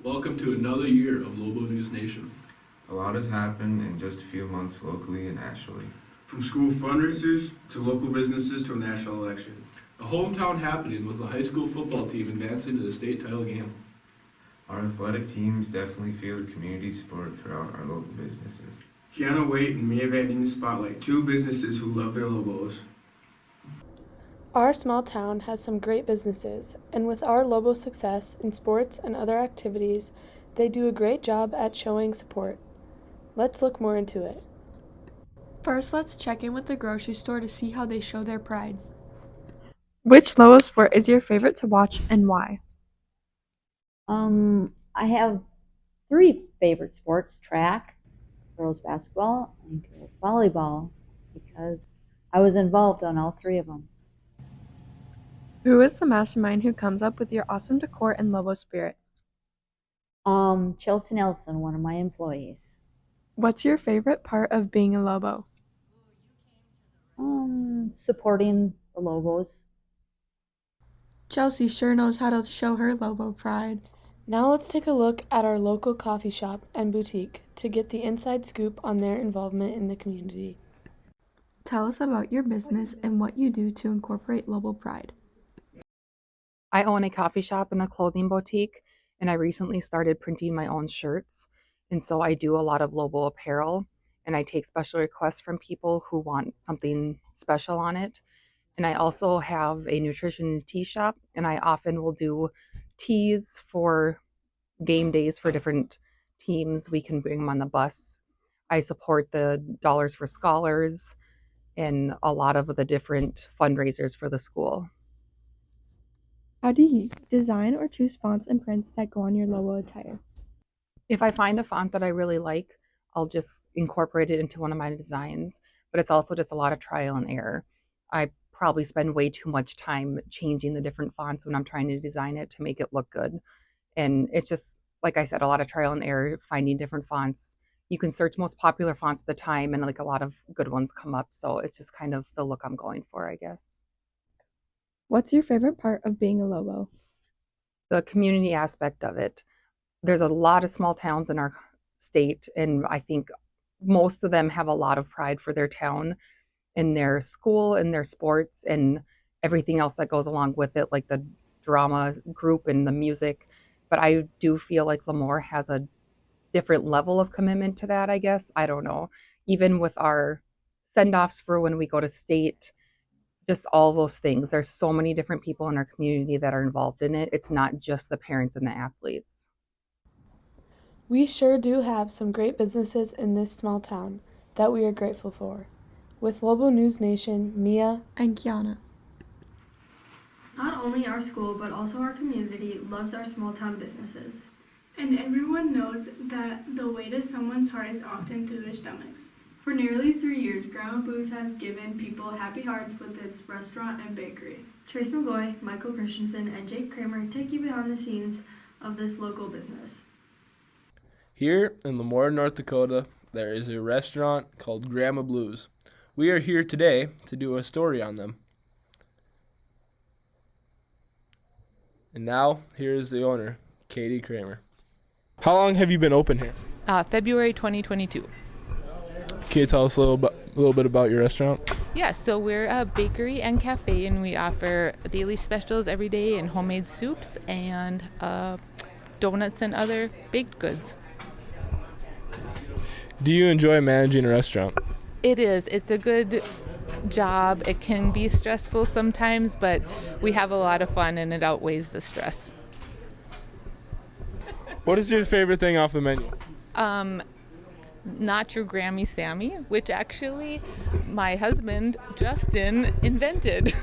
Welcome to another year of Loboe News Nation. A lot has happened in just a few months locally and nationally. From school fundraisers to local businesses to a national election. A hometown happening was the high school football team advancing to the state title game. Our athletic teams definitely feel community support throughout our local businesses. Kiana Waite and Mia Van Dien spotlight two businesses who love their Lobos. Our small town has some great businesses, and with our Lobo success in sports and other activities, they do a great job at showing support. Let's look more into it. First, let's check in with the grocery store to see how they show their pride. Which Lobo sport is your favorite to watch and why? I have three favorite sports: track, girls basketball, and girls volleyball, because I was involved on all three of them. Who is the mastermind who comes up with your awesome decor and Lobo spirit? Chelsea Nelson, one of my employees. What's your favorite part of being a Lobo? Supporting the Lobos. Chelsea sure knows how to show her Lobo pride. Now let's take a look at our local coffee shop and boutique to get the inside scoop on their involvement in the community. Tell us about your business and what you do to incorporate Lobo pride. I own a coffee shop and a clothing boutique, and I recently started printing my own shirts. And so I do a lot of Lobo apparel, and I take special requests from people who want something special on it. And I also have a nutrition tea shop, and I often will do teas for game days for different teams. We can bring them on the bus. I support the Dollars for Scholars and a lot of the different fundraisers for the school. How do you design or choose fonts and prints that go on your Lobo attire? If I find a font that I really like, I'll just incorporate it into one of my designs, but it's also just a lot of trial and error. I probably spend way too much time changing the different fonts when I'm trying to design it to make it look good. And it's just, like I said, a lot of trial and error, finding different fonts. You can search most popular fonts at the time, and like a lot of good ones come up. So it's just kind of the look I'm going for, I guess. What's your favorite part of being a Lobo? The community aspect of it. There's a lot of small towns in our state, and I think most of them have a lot of pride for their town and their school and their sports and everything else that goes along with it, like the drama group and the music. But I do feel like Lemoore has a different level of commitment to that, I guess. I don't know. Even with our send-offs for when we go to state, just all those things. There's so many different people in our community that are involved in it. It's not just the parents and the athletes. We sure do have some great businesses in this small town that we are grateful for. With Loboe News Nation, Mia And Kiana. Not only our school, but also our community loves our small town businesses. And everyone knows that the way to someone's heart is often through their stomachs. For nearly 3 years, Grandma Boo's has given people happy hearts with its restaurant and bakery. Trace McGoy, Michael Christensen, and Jake Kramer take you behind the scenes of this local business. Here in Lemoore, North Dakota, there is a restaurant called Grandma Blues. We are here today to do a story on them. And now, here is the owner, Katie Kramer. How long have you been open here? February 2022. Can you tell us a little bit about your restaurant? Yeah, so we're a bakery and cafe, and we offer daily specials every day and homemade soups and donuts and other baked goods. Do you enjoy managing a restaurant? It is. It's a good job. It can be stressful sometimes, but we have a lot of fun and it outweighs the stress. What is your favorite thing off the menu? Not your Grammy Sammy, which actually my husband, Justin, invented.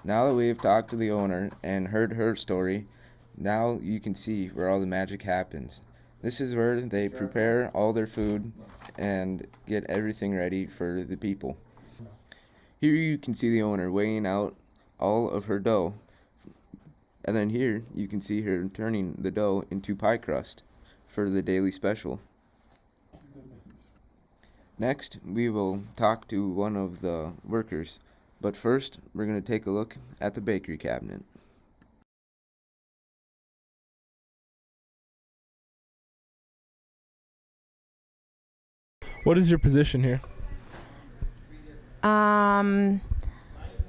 Now that we've talked to the owner and heard her story, now you can see where all the magic happens. This is where they prepare all their food and get everything ready for the people. Here you can see the owner weighing out all of her dough. And then here you can see her turning the dough into pie crust for the daily special. Next, we will talk to one of the workers. But first, we're going to take a look at the bakery cabinet. What is your position here? I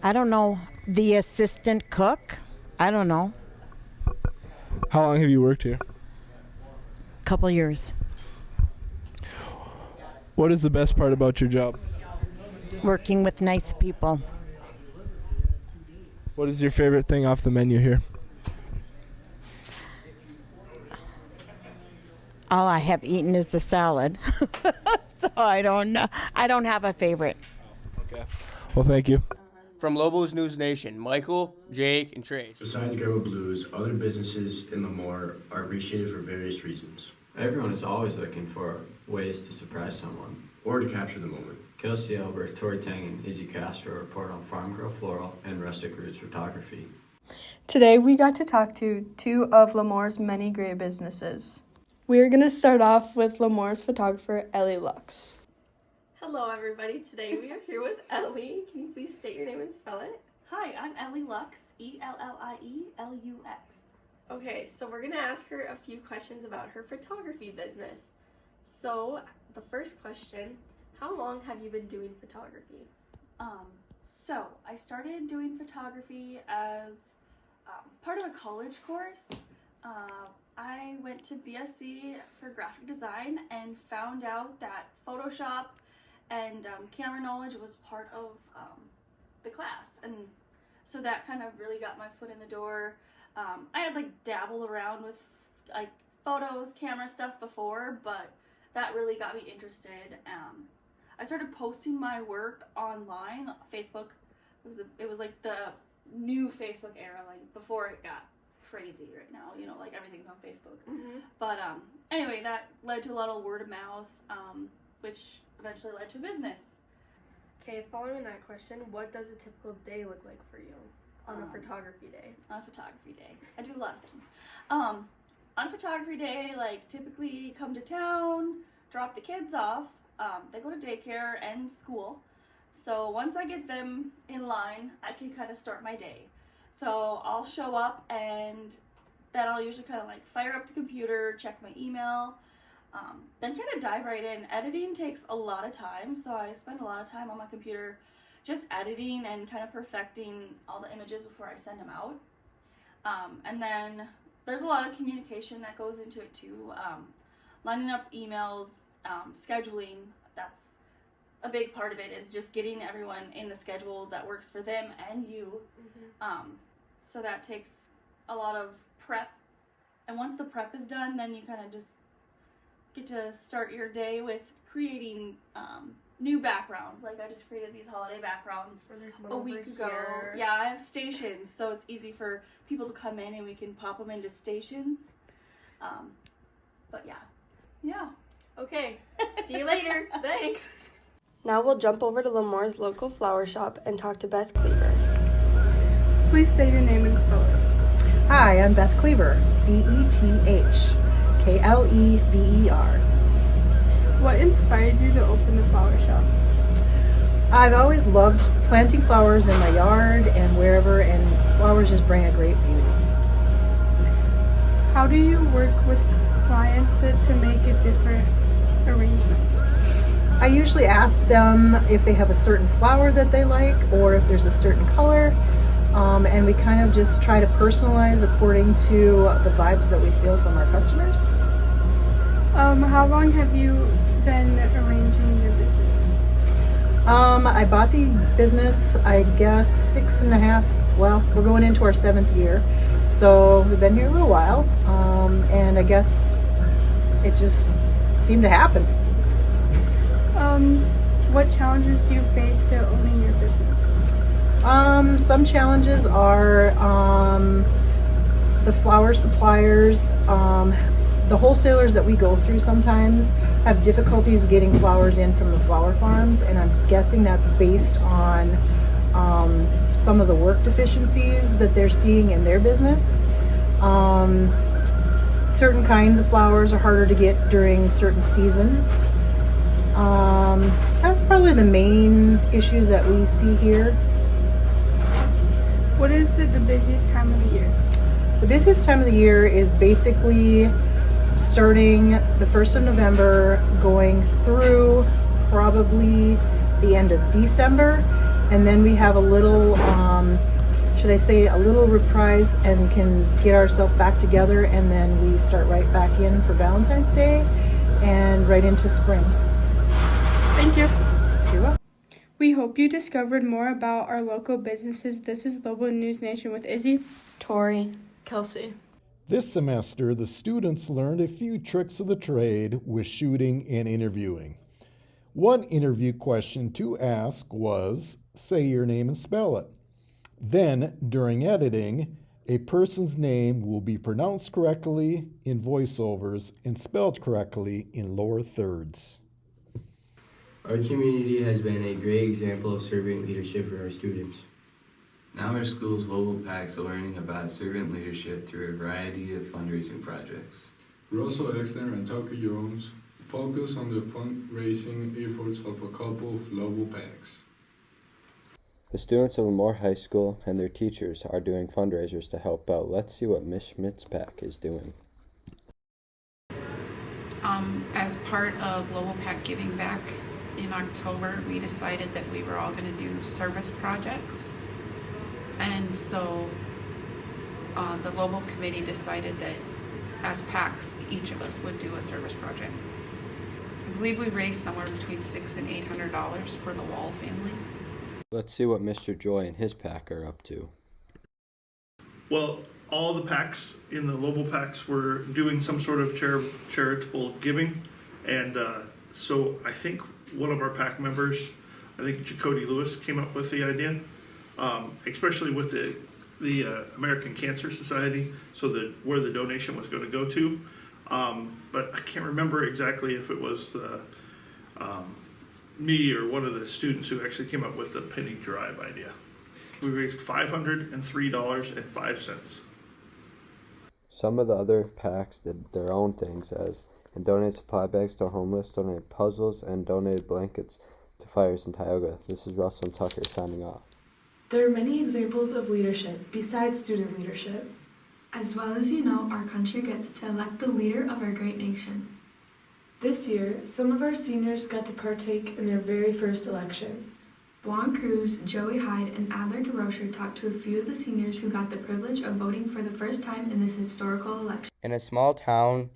don't know. The assistant cook? I don't know. How long have you worked here? Couple years. What is the best part about your job? Working with nice people. What is your favorite thing off the menu here? All I have eaten is the salad. So I don't know. I don't have a favorite. Okay. Well, thank you. From Loboe News Nation, Michael, Jake, and Trace. Besides Grandma Blues, other businesses in Lemoore are appreciated for various reasons. Everyone is always looking for ways to surprise someone. Or to capture the moment. Kelsey Albert, Tori Tang, and Izzy Castro report on farm girl floral and rustic roots photography. Today we got to talk to two of Lemoore's many great businesses. We are going to start off with Lemoore's photographer, Ellie Lux. Hello everybody, today we are here with Ellie. Can you please state your name and spell it? Hi, I'm Ellie Lux, ELLIELUX. Okay, so we're going to ask her a few questions about her photography business. So, the first question, how long have you been doing photography? So I started doing photography as part of a college course. I went to BSc for graphic design and found out that Photoshop and camera knowledge was part of the class, and so that kind of really got my foot in the door. I had dabbled around with photos, camera stuff before, but that really got me interested. I started posting my work online, Facebook. It was like the new Facebook era, before it got crazy right now, everything's on Facebook. But anyway, that led to a lot of word of mouth, which eventually led to a business. Okay, following that question, what does a typical day look like for you on a photography day? On a photography day, I do a lot of things. On a photography day, typically come to town, drop the kids off. They go to daycare and school. So once I get them in line, I can kind of start my day. So I'll show up, and then I'll usually kind of fire up the computer, check my email, then kind of dive right in. Editing takes a lot of time, so I spend a lot of time on my computer just editing and kind of perfecting all the images before I send them out. And then there's a lot of communication that goes into it too. Lining up emails, scheduling, that's a big part of it, is just getting everyone in the schedule that works for them and you. So that takes a lot of prep. And once the prep is done, then you kind of just get to start your day with creating new backgrounds. I just created these holiday backgrounds a week ago. Here. Yeah, I have stations, so it's easy for people to come in and we can pop them into stations. But yeah. Okay, see you later. Thanks. Now we'll jump over to Lemoore's local flower shop and talk to Beth Cleaver. Please say your name and spell it. Hi, I'm Beth Cleaver, BETH, KLEVER. What inspired you to open the flower shop? I've always loved planting flowers in my yard and wherever, and flowers just bring a great beauty. How do you work with clients to make a different arrangement? I usually ask them if they have a certain flower that they like or if there's a certain color, and we kind of just try to personalize according to the vibes that we feel from our customers. How long have you been arranging your business? I bought the business, I guess, 6.5, well, we're going into our 7th year, so we've been here a little while, and I guess it just seemed to happen. What challenges do you face to owning your business? Some challenges are the flower suppliers, the wholesalers that we go through sometimes have difficulties getting flowers in from the flower farms, and I'm guessing that's based on some of the work deficiencies that they're seeing in their business. Certain kinds of flowers are harder to get during certain seasons. That's probably the main issues that we see here. What is the busiest time of the year? The busiest time of the year is basically starting the 1st of November, going through probably the end of December. And then we have a little, should I say, a little reprise and can get ourselves back together, and then we start right back in for Valentine's Day and right into spring. Thank you. You're welcome. We hope you discovered more about our local businesses. This is Loboe News Nation with Izzy, Tori, Kelsey. This semester, the students learned a few tricks of the trade with shooting and interviewing. One interview question to ask was, say your name and spell it. Then, during editing, a person's name will be pronounced correctly in voiceovers and spelled correctly in lower thirds. Our community has been a great example of servant leadership for our students. Now our school's Loboe Packs are learning about servant leadership through a variety of fundraising projects. Russell Exner and Tucker Jones focus on the fundraising efforts of a couple of Loboe Packs. The students of Lemoore High School and their teachers are doing fundraisers to help out. Let's see what Miss Schmidt's pack is doing. As part of Loboe Pack Giving Back in October, we decided that we were all going to do service projects. And so the Loboe committee decided that as PACs, each of us would do a service project. I believe we raised somewhere between $600 and $800 for the Wall family. Let's see what Mr. Joy and his pack are up to. Well, all the packs in the Loboe Packs were doing some sort of charitable giving, and so I think one of our pack members, I think Jacody Lewis, came up with the idea, especially with the American Cancer Society, so that where the donation was going to go to, but I can't remember exactly if it was me or one of the students who actually came up with the penny drive idea. We raised $503.05. Some of the other packs did their own things and donated supply bags to homeless, donated puzzles, and donated blankets to fires in Tioga. This is Russell and Tucker signing off. There are many examples of leadership besides student leadership. As well as you know, our country gets to elect the leader of our great nation. This year, some of our seniors got to partake in their very first election. Juan Cruz, Joey Hyde, and Adler DeRocher talked to a few of the seniors who got the privilege of voting for the first time in this historical election. In a small town,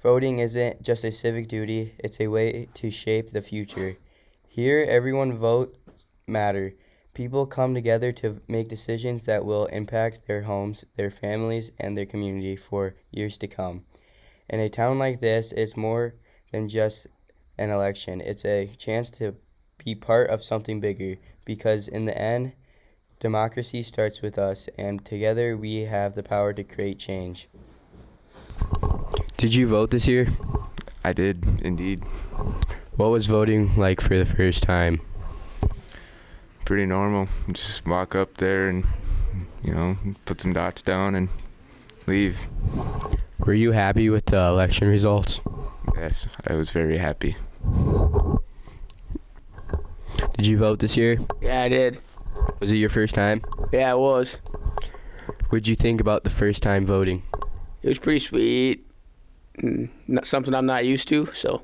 voting isn't just a civic duty, it's a way to shape the future. Here, everyone votes matter. People come together to make decisions that will impact their homes, their families, and their community for years to come. In a town like this, it's more than just an election. It's a chance to be part of something bigger, because in the end, democracy starts with us, and together we have the power to create change. Did you vote this year? I did, indeed. What was voting like for the first time? Pretty normal. Just walk up there and, put some dots down and leave. Were you happy with the election results? Yes, I was very happy. Did you vote this year? Yeah, I did. Was it your first time? Yeah, it was. What did you think about the first time voting? It was pretty sweet. Not something I'm not used to, so.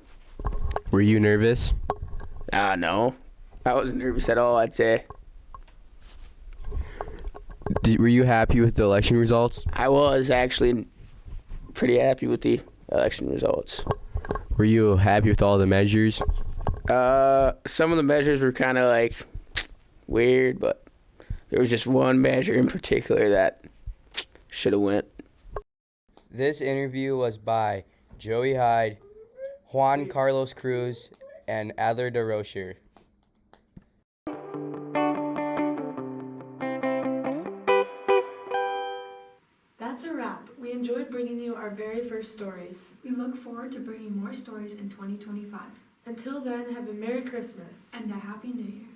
Were you nervous? No. I wasn't nervous at all, I'd say. Were you happy with the election results? I was actually pretty happy with the election results. Were you happy with all the measures? Some of the measures were kind of weird, but there was just one measure in particular that should have went. This interview was by Joey Hyde, Juan Carlos Cruz, and Adler DeRocher. That's a wrap. We enjoyed bringing you our very first stories. We look forward to bringing more stories in 2025. Until then, have a Merry Christmas and a Happy New Year.